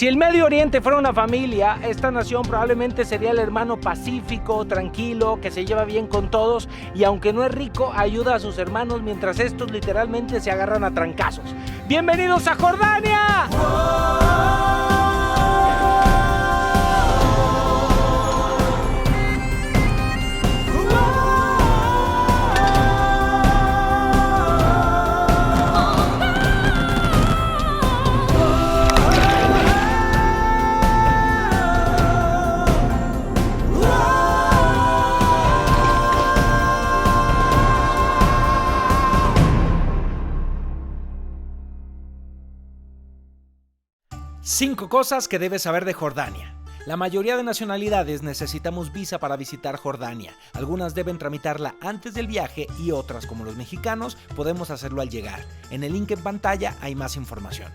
Si el Medio Oriente fuera una familia, esta nación probablemente sería el hermano pacífico, tranquilo, que se lleva bien con todos y aunque no es rico, ayuda a sus hermanos mientras estos literalmente se agarran a trancazos. ¡Bienvenidos a Jordania! Cinco cosas que debes saber de Jordania. La mayoría de nacionalidades necesitamos visa para visitar Jordania. Algunas deben tramitarla antes del viaje y otras, como los mexicanos, podemos hacerlo al llegar. En el link en pantalla hay más información.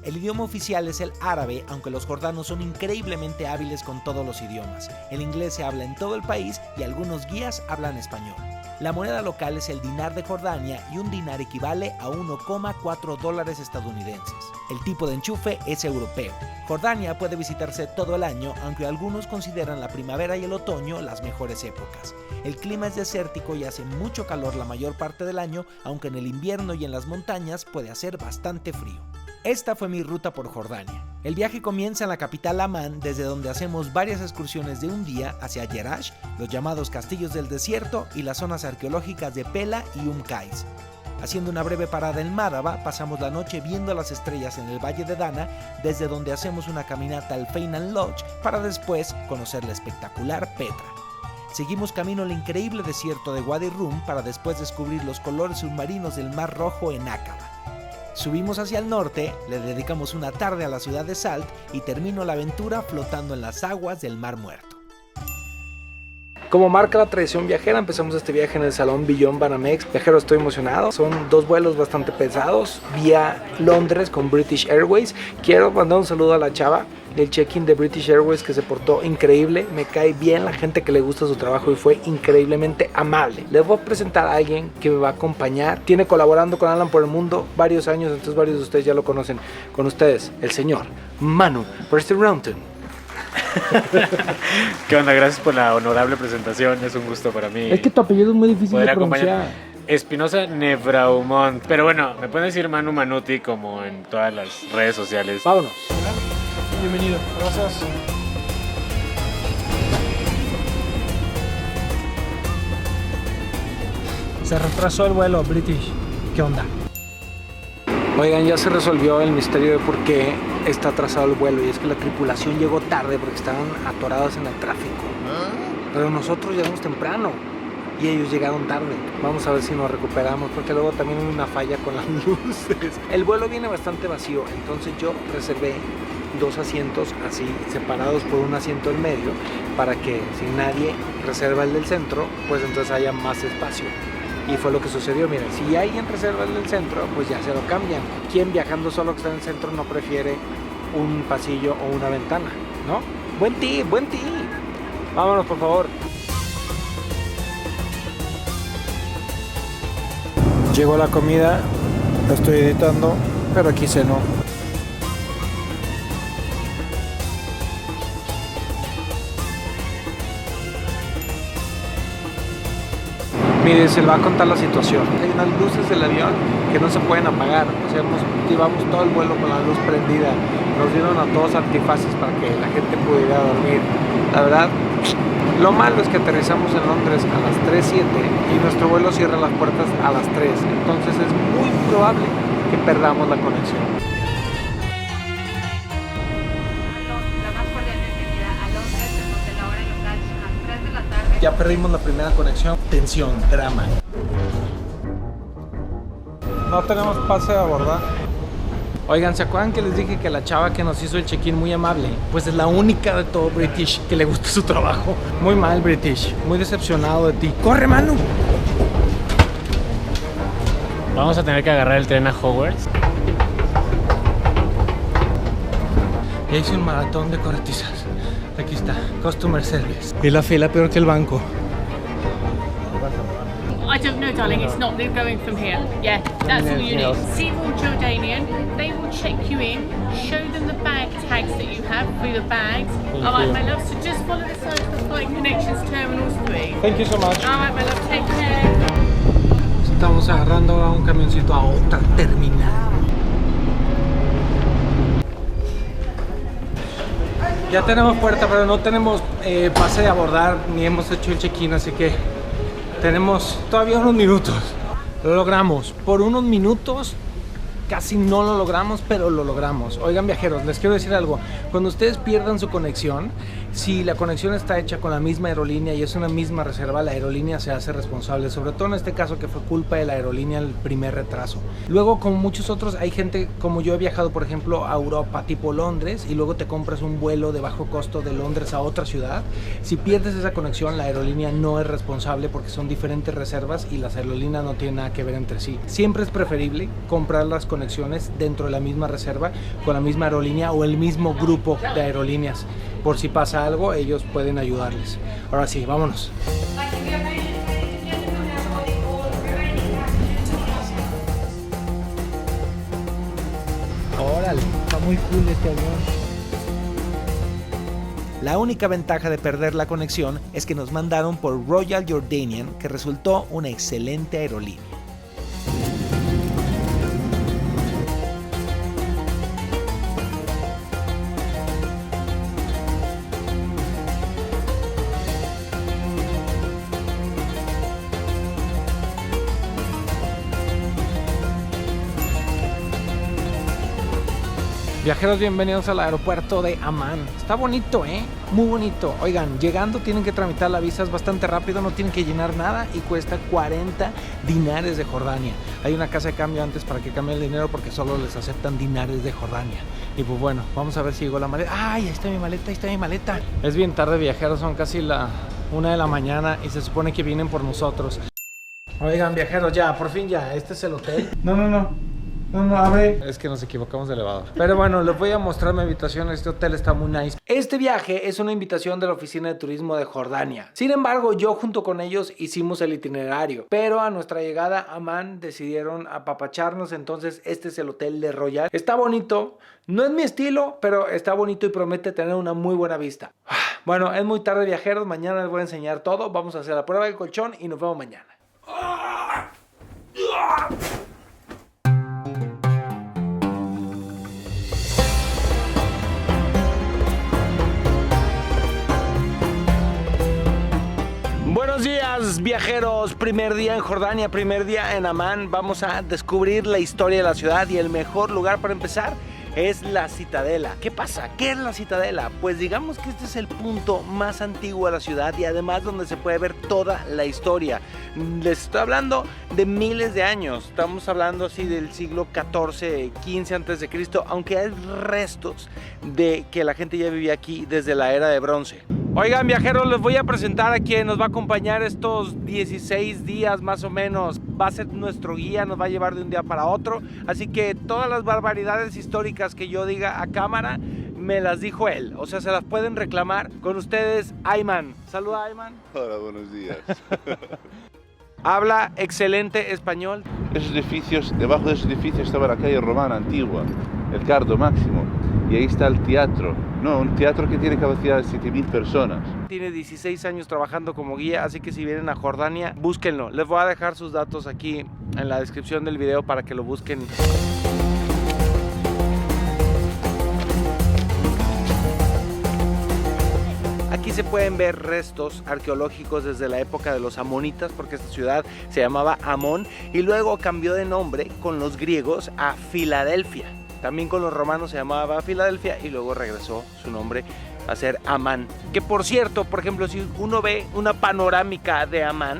El idioma oficial es el árabe, aunque los jordanos son increíblemente hábiles con todos los idiomas. El inglés se habla en todo el país y algunos guías hablan español. La moneda local es el dinar de Jordania y un dinar equivale a 1,4 dólares estadounidenses. El tipo de enchufe es europeo. Jordania puede visitarse todo el año, aunque algunos consideran la primavera y el otoño las mejores épocas. El clima es desértico y hace mucho calor la mayor parte del año, aunque en el invierno y en las montañas puede hacer bastante frío. Esta fue mi ruta por Jordania. El viaje comienza en la capital Amán, desde donde hacemos varias excursiones de un día hacia Jerash, los llamados castillos del desierto y las zonas arqueológicas de Pela y Qais. Haciendo una breve parada en Madaba, pasamos la noche viendo las estrellas en el Valle de Dana, desde donde hacemos una caminata al Feinan Lodge para después conocer la espectacular Petra. Seguimos camino al increíble desierto de Wadi Rum para después descubrir los colores submarinos del Mar Rojo en Aqaba. Subimos hacia el norte, le dedicamos una tarde a la ciudad de Salt y termino la aventura flotando en las aguas del Mar Muerto. Como marca la tradición viajera, empezamos este viaje en el Salón Beyond Banamex. Viajero, estoy emocionado. Son 2 vuelos bastante pesados vía Londres con British Airways. Quiero mandar un saludo a la chava del check-in de British Airways que se portó increíble. Me cae bien la gente que le gusta su trabajo y fue increíblemente amable. Les voy a presentar a alguien que me va a acompañar. Tiene colaborando con Alan por el Mundo varios años, entonces varios de ustedes ya lo conocen. Con ustedes, el señor Manu Rounton. ¿Qué onda? Gracias por la honorable presentación, es un gusto para mí. Es que tu apellido es muy difícil de pronunciar. Espinosa Nevraumont. Pero bueno, me pueden decir Manu Manuti como en todas las redes sociales. Vámonos. Bienvenido, gracias. Se retrasó el vuelo British. ¿Qué onda? Oigan, ya se resolvió el misterio de por qué está atrasado el vuelo y es que la tripulación llegó tarde porque estaban atorados en el tráfico. Pero nosotros llegamos temprano y ellos llegaron tarde. Vamos a ver si nos recuperamos porque luego también hay una falla con las luces. El vuelo viene bastante vacío, entonces yo reservé 2 asientos así separados por un asiento en medio para que si nadie reserva el del centro, pues entonces haya más espacio. Y fue lo que sucedió. Miren, si alguien reserva el del centro, pues ya se lo cambian. ¿Quién viajando solo que está en el centro no prefiere un pasillo o una ventana? ¿No? Buen tip. Vámonos, por favor. Llegó la comida, lo estoy editando, pero aquí cenó. Mire, se le va a contar la situación. Hay unas luces del avión que no se pueden apagar. O sea, llevamos todo el vuelo con la luz prendida. Nos dieron a todos antifaces para que la gente pudiera dormir. La verdad, lo malo es que aterrizamos en Londres a las 3:07 y nuestro vuelo cierra las puertas a las 3. Entonces es muy probable que perdamos la conexión. Ya perdimos la primera conexión. Tensión, drama. No tenemos pase a abordar. Oigan, ¿se acuerdan que les dije que la chava que nos hizo el check-in muy amable? Pues es la única de todo British que le gusta su trabajo. Muy mal, British. Muy decepcionado de ti. ¡Corre, Manu! Vamos a tener que agarrar el tren a Hogwarts. Ya hice un maratón de corretizas. Aquí está, Customer Service. Y la fila peor que el banco. I don't know, darling. It's not. They're going from here. Yeah, that's all you need. Seagull Jordanian. They will check you in, show them the bag tags that you have for the bags. All right, my love. So just follow the sign of the Flight Connections Terminals 3. Thank you so much. All right, my love. Take care. Estamos agarrando a un camioncito a otra terminal. Ya tenemos puerta, pero no tenemos pase de abordar ni hemos hecho el check-in, así que tenemos todavía unos minutos. Lo logramos. Por unos minutos casi no lo logramos, pero lo logramos. Oigan, viajeros, les quiero decir algo. Cuando ustedes pierdan su conexión, si la conexión está hecha con la misma aerolínea y es una misma reserva, la aerolínea se hace responsable, sobre todo en este caso que fue culpa de la aerolínea el primer retraso. Luego, como muchos otros, hay gente como yo he viajado, por ejemplo, a Europa, tipo Londres, y luego te compras un vuelo de bajo costo de Londres a otra ciudad. Si pierdes esa conexión, la aerolínea no es responsable porque son diferentes reservas y las aerolíneas no tienen nada que ver entre sí. Siempre es preferible comprar las conexiones dentro de la misma reserva con la misma aerolínea o el mismo grupo de aerolíneas. Por si pasa algo, ellos pueden ayudarles. Ahora sí, vámonos. Órale, está muy cool este avión. La única ventaja de perder la conexión es que nos mandaron por Royal Jordanian, que resultó una excelente aerolínea. Viajeros, bienvenidos al aeropuerto de Amán. Está bonito, muy bonito. Oigan, llegando tienen que tramitar la visa, es bastante rápido, no tienen que llenar nada y cuesta 40 dinares de Jordania. Hay una casa de cambio antes para que cambien el dinero porque solo les aceptan dinares de Jordania. Y pues bueno, vamos a ver si llegó la maleta. ¡Ay, ahí está mi maleta, ahí está mi maleta! Es bien tarde, viajeros, son casi la 1 de la mañana y se supone que vienen por nosotros. Oigan, viajeros, ya, por fin ya, este es el hotel. No, abre. Es que nos equivocamos de elevador. Pero bueno, les voy a mostrar mi habitación. Este hotel está muy nice. Este viaje es una invitación de la Oficina de Turismo de Jordania. Sin embargo, yo junto con ellos hicimos el itinerario. Pero a nuestra llegada a Amán decidieron apapacharnos. Entonces este es el hotel de Royal. Está bonito. No es mi estilo, pero está bonito y promete tener una muy buena vista. Bueno, es muy tarde, viajeros. Mañana les voy a enseñar todo. Vamos a hacer la prueba del colchón y nos vemos mañana. Buenos días, viajeros. Primer día en Jordania, primer día en Amán. Vamos a descubrir la historia de la ciudad y el mejor lugar para empezar es la Citadela. ¿Qué pasa? ¿Qué es la Citadela? Pues digamos que este es el punto más antiguo de la ciudad y además donde se puede ver toda la historia. Les estoy hablando de miles de años. Estamos hablando así del siglo XIV, XV antes de Cristo, aunque hay restos de que la gente ya vivía aquí desde la era de bronce. Oigan, viajeros, les voy a presentar a quien nos va a acompañar estos 16 días más o menos. Va a ser nuestro guía, nos va a llevar de un día para otro. Así que todas las barbaridades históricas que yo diga a cámara, me las dijo él. O sea, se las pueden reclamar. Con ustedes, Ayman. Saluda, Ayman. Hola, buenos días. Habla excelente español. Esos edificios, debajo de esos edificios estaba la calle romana antigua, el Cardo Máximo. Y ahí está el teatro. No, un teatro que tiene capacidad de 7.000 personas. Tiene 16 años trabajando como guía, así que si vienen a Jordania, búsquenlo. Les voy a dejar sus datos aquí en la descripción del video para que lo busquen. Aquí se pueden ver restos arqueológicos desde la época de los amonitas, porque esta ciudad se llamaba Amón y luego cambió de nombre con los griegos a Filadelfia. También con los romanos se llamaba Filadelfia y luego regresó su nombre a ser Amán. Que por cierto, por ejemplo, si uno ve una panorámica de Amán,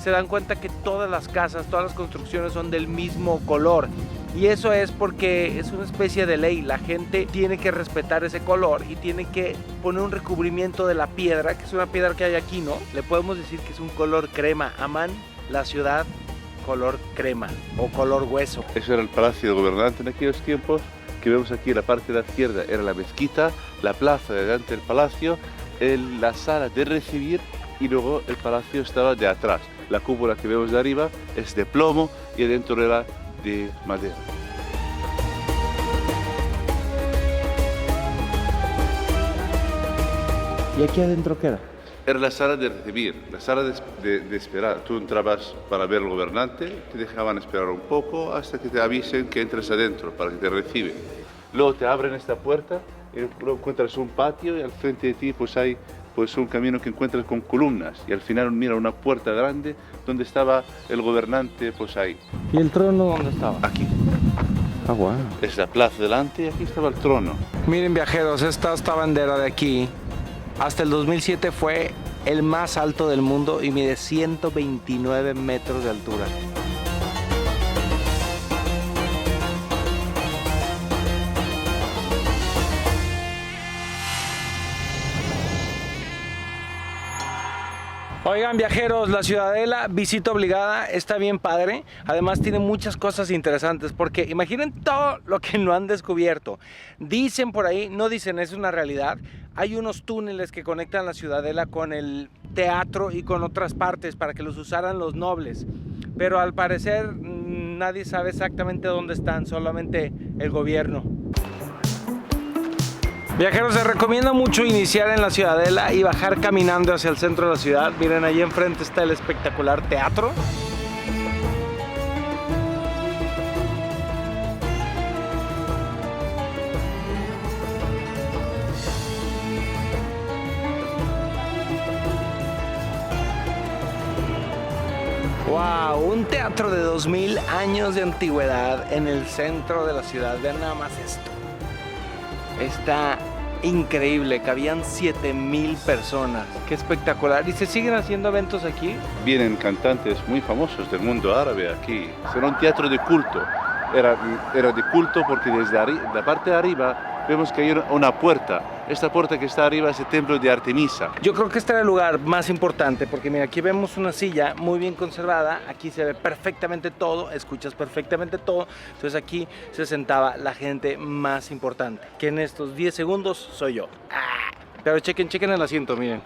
se dan cuenta que todas las casas, todas las construcciones son del mismo color. Y eso es porque es una especie de ley. La gente tiene que respetar ese color y tiene que poner un recubrimiento de la piedra, que es una piedra que hay aquí, ¿no? Le podemos decir que es un color crema. Amán, la ciudad, color crema o color hueso. Eso era el palacio del gobernante en aquellos tiempos, que vemos aquí en la parte de la izquierda era la mezquita, la plaza delante del palacio, la sala de recibir y luego el palacio estaba de atrás. La cúpula que vemos de arriba es de plomo y adentro era de madera. ¿Y aquí adentro qué era? Era la sala de recibir, la sala de esperar. Tú entrabas para ver al gobernante, te dejaban esperar un poco hasta que te avisen que entres adentro para que te reciben. Luego te abren esta puerta y luego encuentras un patio y al frente de ti pues hay un camino que encuentras con columnas y al final mira una puerta grande donde estaba el gobernante pues ahí. ¿Y el trono dónde estaba? Aquí. Ah, wow. Es la plaza delante y aquí estaba el trono. Miren, viajeros, esta bandera de aquí, hasta el 2007 fue el más alto del mundo y mide 129 metros de altura. Oigan, viajeros, la Ciudadela, visita obligada, está bien padre. Además tiene muchas cosas interesantes porque imaginen todo lo que no han descubierto. Dicen por ahí, no dicen, es una realidad. Hay unos túneles que conectan la Ciudadela con el teatro y con otras partes para que los usaran los nobles. Pero al parecer nadie sabe exactamente dónde están, solamente el gobierno. Viajeros, se recomienda mucho iniciar en la Ciudadela y bajar caminando hacia el centro de la ciudad. Miren, ahí enfrente está el espectacular teatro. ¡Wow! Un teatro de 2000 años de antigüedad en el centro de la ciudad. Vean nada más esto. Está increíble, cabían 7000 personas. ¡Qué espectacular! ¿Y se siguen haciendo eventos aquí? Vienen cantantes muy famosos del mundo árabe aquí. Era un teatro de culto. Era de culto porque desde la parte de arriba vemos que hay una puerta. Esta puerta que está arriba es el templo de Artemisa. Yo creo que este era el lugar más importante porque mira, aquí vemos una silla muy bien conservada, aquí se ve perfectamente todo, escuchas perfectamente todo, entonces aquí se sentaba la gente más importante, que en estos 10 segundos soy yo. Pero chequen el asiento, miren.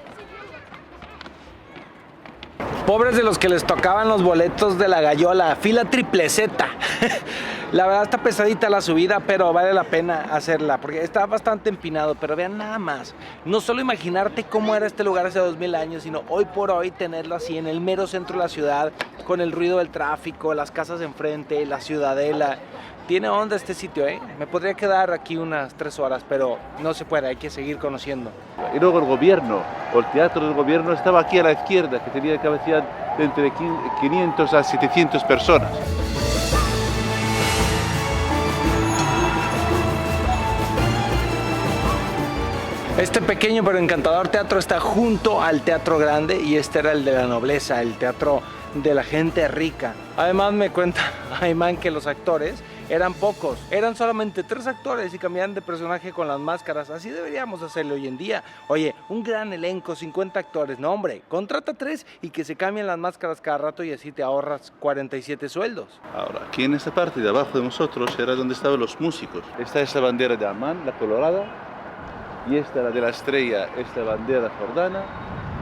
Pobres de los que les tocaban los boletos de la gallola, fila triple Z. La verdad está pesadita la subida, pero vale la pena hacerla, porque está bastante empinado, pero vean nada más. No solo imaginarte cómo era este lugar hace 2000 años, sino hoy por hoy tenerlo así en el mero centro de la ciudad, con el ruido del tráfico, las casas enfrente, la Ciudadela. Tiene onda este sitio, ¿eh? Me podría quedar aquí unas 3 horas, pero no se puede, hay que seguir conociendo. Y luego el gobierno, o el teatro del gobierno, estaba aquí a la izquierda, que tenía capacidad de entre 500 a 700 personas. Este pequeño pero encantador teatro está junto al Teatro Grande y este era el de la nobleza, el teatro de la gente rica. Además me cuenta Ayman que los actores eran pocos, eran solamente 3 actores y cambiaban de personaje con las máscaras. Así deberíamos hacerlo hoy en día. Oye, un gran elenco, 50 actores, no hombre, contrata 3 y que se cambien las máscaras cada rato y así te ahorras 47 sueldos. Ahora, aquí en esta parte de abajo de nosotros era donde estaban los músicos. Esta es la bandera de Amán, la colorada, y esta la de la estrella, esta bandera jordana,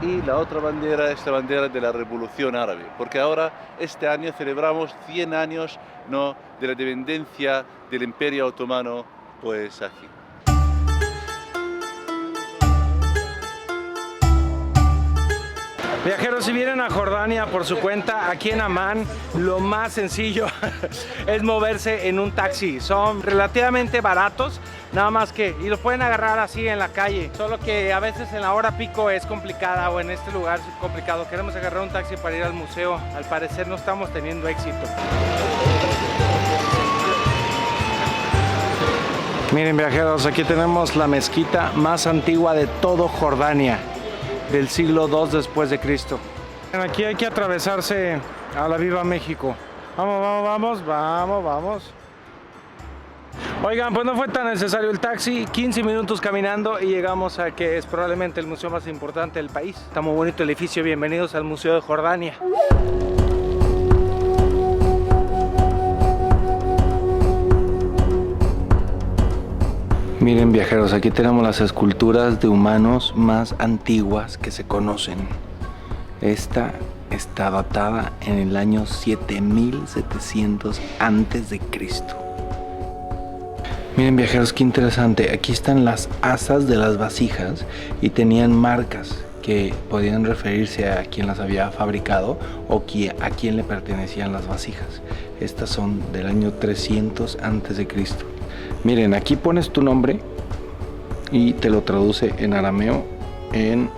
y la otra bandera es la bandera de la Revolución Árabe, porque ahora este año celebramos 100 años, ¿no?, de la dependencia del Imperio Otomano, pues aquí. Viajeros, si vienen a Jordania por su cuenta, aquí en Amán, lo más sencillo es moverse en un taxi. Son relativamente baratos, nada más que, y los pueden agarrar así en la calle. Solo que a veces en la hora pico es complicada, o en este lugar es complicado. Queremos agarrar un taxi para ir al museo. Al parecer no estamos teniendo éxito. Miren, viajeros, aquí tenemos la mezquita más antigua de todo Jordania, del siglo II después de Cristo. Aquí hay que atravesarse a la Viva México. Vamos. Oigan, pues no fue tan necesario el taxi, 15 minutos caminando y llegamos a que es probablemente el museo más importante del país. Está muy bonito el edificio, bienvenidos al Museo de Jordania. Miren, viajeros, aquí tenemos las esculturas de humanos más antiguas que se conocen. Esta está datada en el año 7700 antes de Cristo. Miren, viajeros, qué interesante. Aquí están las asas de las vasijas y tenían marcas que podían referirse a quien las había fabricado o a quién le pertenecían las vasijas. Estas son del año 300 antes de Cristo. Miren, aquí pones tu nombre y te lo traduce en arameo, en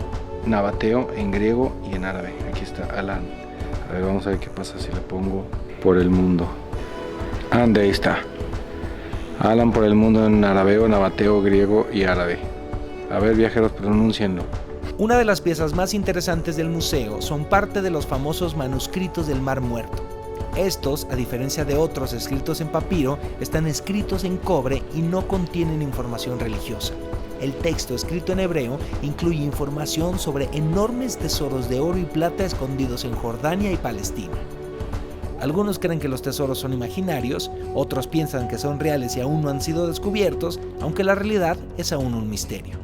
nabateo, en griego y en árabe. Aquí está Alan. A ver, vamos a ver qué pasa si le pongo por el mundo. Ahí está. Alan por el mundo en arameo, nabateo, griego y árabe. A ver, viajeros, pronúncienlo. Una de las piezas más interesantes del museo son parte de los famosos manuscritos del Mar Muerto. Estos, a diferencia de otros escritos en papiro, están escritos en cobre y no contienen información religiosa. El texto escrito en hebreo incluye información sobre enormes tesoros de oro y plata escondidos en Jordania y Palestina. Algunos creen que los tesoros son imaginarios, otros piensan que son reales y aún no han sido descubiertos, aunque la realidad es aún un misterio.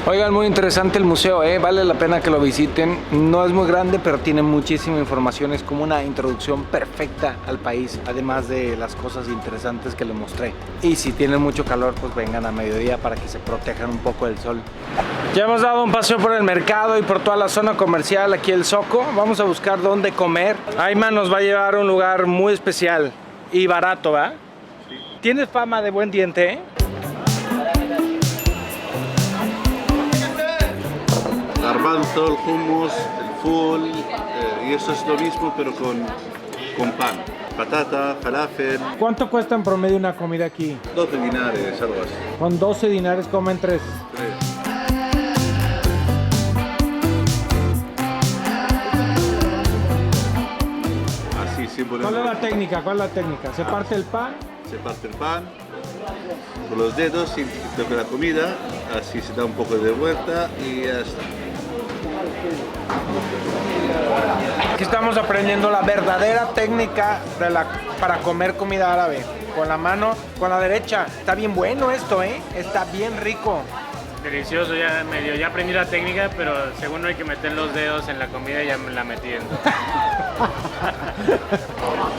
Oigan, muy interesante el museo, vale la pena que lo visiten. No es muy grande, pero tiene muchísima información. Es como una introducción perfecta al país, además de las cosas interesantes que les mostré. Y si tienen mucho calor, pues vengan a mediodía para que se protejan un poco del sol. Ya hemos dado un paseo por el mercado y por toda la zona comercial, aquí el Zoco. Vamos a buscar dónde comer. Ayman nos va a llevar a un lugar muy especial y barato, ¿va? Sí. Tienes fama de buen diente, ¿eh? Garbanzo, el hummus, el ful, y eso es lo mismo pero con pan. Patata, falafel. ¿Cuánto cuesta en promedio una comida aquí? 12 dinares, algo así. Con 12 dinares comen 3. 3. Así, sin poner... ¿Cuál es la técnica? ¿Se parte el pan? Se parte el pan con los dedos sin que toque la comida, así se da un poco de vuelta y ya está. Aquí estamos aprendiendo la verdadera técnica para comer comida árabe. Con la mano, con la derecha. Está bien bueno esto, está bien rico. Delicioso, ya aprendí la técnica, pero según no hay que meter los dedos en la comida, ya me la metí en.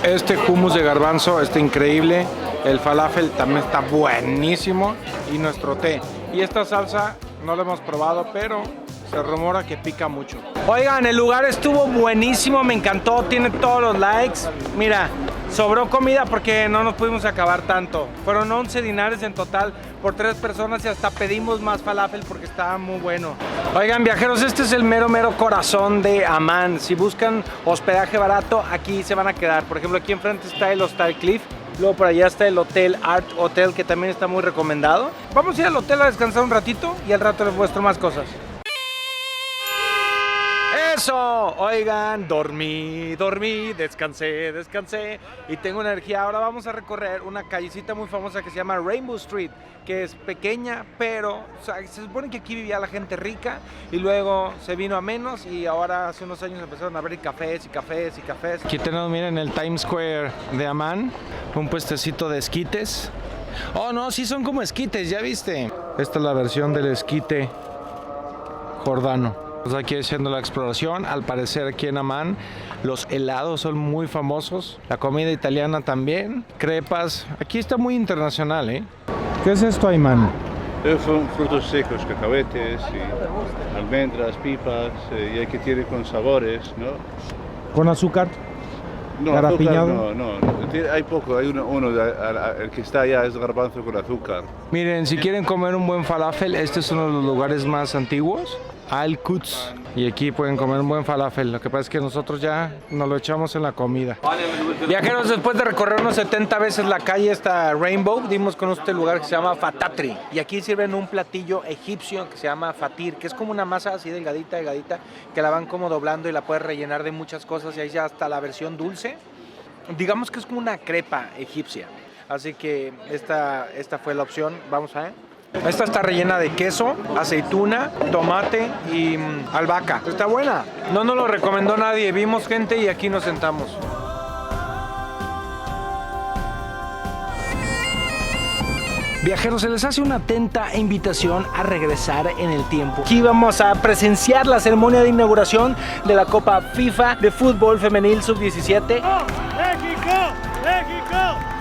Este hummus de garbanzo está increíble. El falafel también está buenísimo. Y nuestro té. Y esta salsa no la hemos probado, pero se rumora que pica mucho. Oigan, el lugar estuvo buenísimo, me encantó, tiene todos los likes. Mira, sobró comida porque no nos pudimos acabar tanto. Fueron 11 dinares en total por 3 personas y hasta pedimos más falafel porque estaba muy bueno. Oigan, viajeros, este es el mero corazón de Amán. Si buscan hospedaje barato, aquí se van a quedar. Por ejemplo, aquí enfrente está el Hostal Cliff. Luego por allá está el Hotel Art Hotel, que también está muy recomendado. Vamos a ir al hotel a descansar un ratito y al rato les muestro más cosas. ¡Eso! Oigan, dormí, descansé y tengo energía. Ahora vamos a recorrer una callecita muy famosa que se llama Rainbow Street, que es pequeña, pero se supone que aquí vivía la gente rica y luego se vino a menos y ahora hace unos años empezaron a abrir cafés. Aquí tenemos, miren, el Times Square de Amán, un puestecito de esquites. Oh, no, sí son como esquites, ¿ya viste? Esta es la versión del esquite jordano. Aquí haciendo la exploración. Al parecer aquí en Amán los helados son muy famosos, la comida italiana también, crepas. Aquí está muy internacional, ¿Qué es esto, Ayman? Son frutos secos, cacahuetes, y almendras, pipas, y hay que tiene con sabores, ¿no? ¿Con azúcar? No, ¿Garapiñado? No. Hay poco, hay uno el que está allá es garbanzo con azúcar. Miren, si quieren comer un buen falafel, este es uno de los lugares más antiguos, Al-Quds, y aquí pueden comer un buen falafel. Lo que pasa es que nosotros ya nos lo echamos en la comida. Viajeros, después de recorrer unos 70 veces la calle esta Rainbow, dimos con este lugar que se llama Fatatri, y aquí sirven un platillo egipcio que se llama fatir, que es como una masa así delgadita, que la van como doblando y la puedes rellenar de muchas cosas, y ahí ya está la versión dulce. Digamos que es como una crepa egipcia, así que esta fue la opción. Vamos a ver. Esta está rellena de queso, aceituna, tomate y albahaca. Está buena. No nos lo recomendó nadie. Vimos gente y aquí nos sentamos. Viajeros, se les hace una atenta invitación a regresar en el tiempo. Aquí vamos a presenciar la ceremonia de inauguración de la Copa FIFA de Fútbol Femenil Sub-17. ¡México! ¡México!